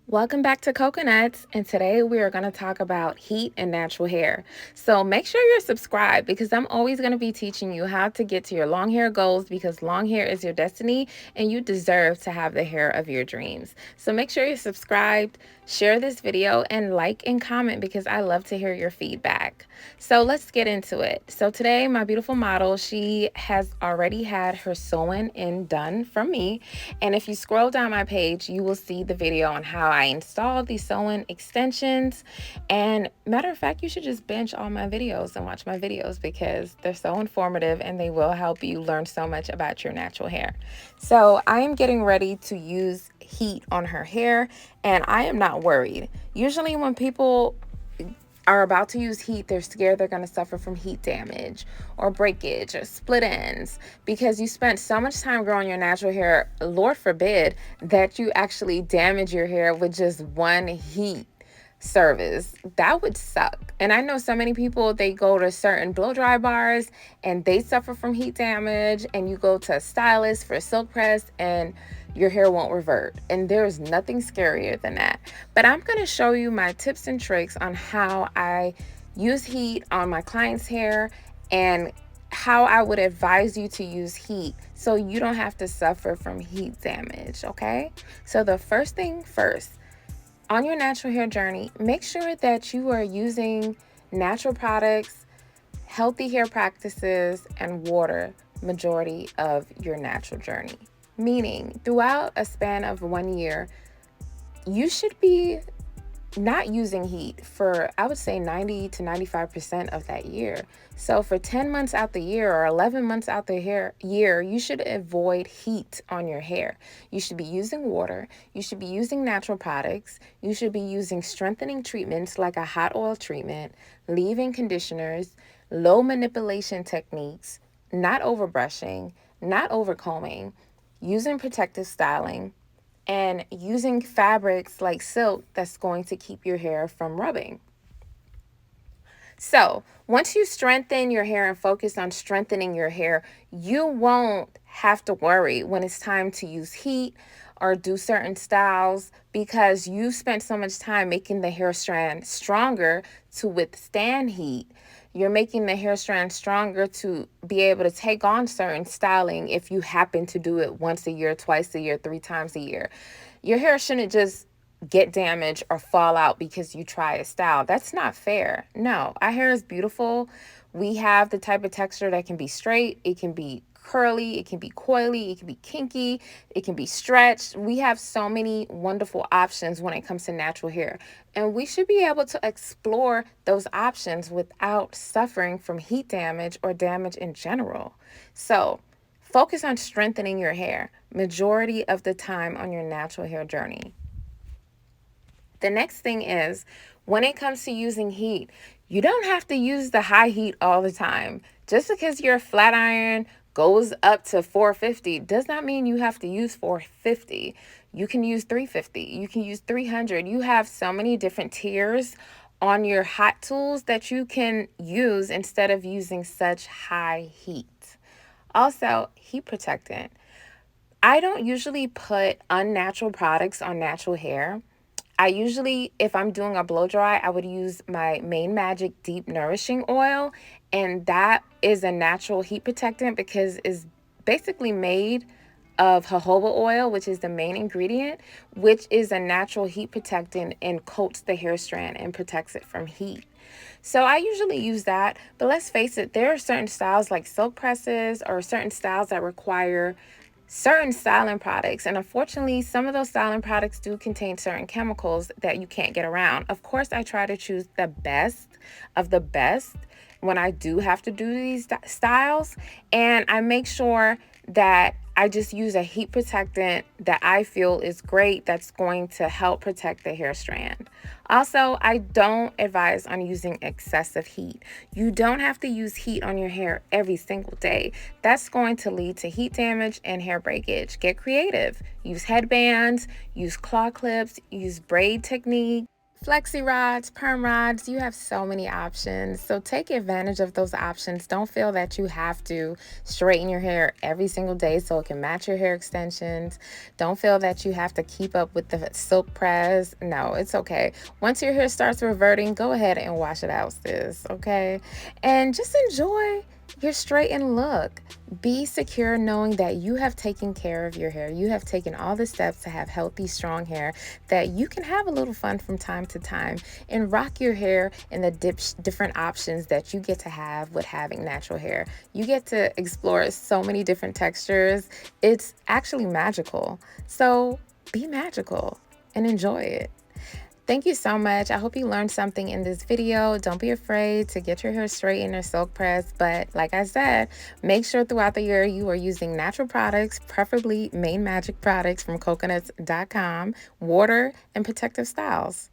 Welcome back to Cocaknotz, and today we are going to talk about heat and natural hair. So make sure you're subscribed because I'm always going to be teaching you how to get to your long hair goals because long hair is your destiny and you deserve to have the hair of your dreams. So make sure you're subscribed, share this video, and like and comment because I love to hear your feedback. So let's get into it. So today my beautiful model, she has already had her sewing in done from me. And if you scroll down my page, you will see the video on how I installed these sewing extensions. And matter of fact, you should just binge all my videos and watch my videos because they're so informative and they will help you learn so much about your natural hair. So I am getting ready to use heat on her hair, and I am not worried. Usually when people are about to use heat, they're scared they're going to suffer from heat damage or breakage or split ends because you spent so much time growing your natural hair. Lord forbid that you actually damage your hair with just one heat service. That would suck. And I know so many people, they go to certain blow dry bars and they suffer from heat damage, and you go to a stylist for a silk press and your hair won't revert. And there's nothing scarier than that. But I'm going to show you my tips and tricks on how I use heat on my client's hair and how I would advise you to use heat so you don't have to suffer from heat damage, okay? So the first thing first, on your natural hair journey, make sure that you are using natural products, healthy hair practices, and water majority of your natural journey. Meaning, throughout a span of 1 year, you should be not using heat for, I would say, 90 to 95% of that year. So for 10 months out the year or 11 months out the year, you should avoid heat on your hair. You should be using water. You should be using natural products. You should be using strengthening treatments like a hot oil treatment, leave-in conditioners, low manipulation techniques, not overbrushing, not overcombing, using protective styling, and using fabrics like silk that's going to keep your hair from rubbing. So once you strengthen your hair and focus on strengthening your hair, you won't have to worry when it's time to use heat or do certain styles because you spent so much time making the hair strand stronger to withstand heat. You're making the hair strand stronger to be able to take on certain styling if you happen to do it once a year, twice a year, 3 times a year. Your hair shouldn't just get damaged or fall out because you try a style. That's not fair. No, our hair is beautiful. We have the type of texture that can be straight, it can be curly, it can be coily, it can be kinky, it can be stretched. We have so many wonderful options when it comes to natural hair, and we should be able to explore those options without suffering from heat damage or damage in general. So focus on strengthening your hair majority of the time on your natural hair journey. The next thing is, when it comes to using heat, you don't have to use the high heat all the time. Just because your flat iron goes up to 450 does not mean you have to use 450. You can use 350. You can use 300. You have so many different tiers on your hot tools that you can use instead of using such high heat. Also, heat protectant. I don't usually put unnatural products on natural hair. I usually, if I'm doing a blow dry, I would use my Main Magic Deep Nourishing Oil, and that is a natural heat protectant because it's basically made of jojoba oil, which is the main ingredient, which is a natural heat protectant and coats the hair strand and protects it from heat. So I usually use that, but let's face it, there are certain styles like silk presses or certain styles that require certain styling products, and unfortunately some of those styling products do contain certain chemicals that you can't get around. Of course, I try to choose the best of the best when I do have to do these styles, and I make sure that I just use a heat protectant that I feel is great that's going to help protect the hair strand. Also, I don't advise on using excessive heat. You don't have to use heat on your hair every single day. That's going to lead to heat damage and hair breakage. Get creative. Use headbands, use claw clips, use braid technique. Flexi rods, perm rods, you have so many options. So take advantage of those options. Don't feel that you have to straighten your hair every single day so it can match your hair extensions. Don't feel that you have to keep up with the silk press. No, it's okay. Once your hair starts reverting, go ahead and wash it out, sis, okay? And just enjoy your straightened look. Be secure knowing that you have taken care of your hair. You have taken all the steps to have healthy, strong hair, that you can have a little fun from time to time and rock your hair in the different options that you get to have with having natural hair. You get to explore so many different textures. It's actually magical. So be magical and enjoy it. Thank you so much. I hope you learned something in this video. Don't be afraid to get your hair straightened or silk pressed. But like I said, make sure throughout the year you are using natural products, preferably Main Magic products from Cocaknotz.com, water, and protective styles.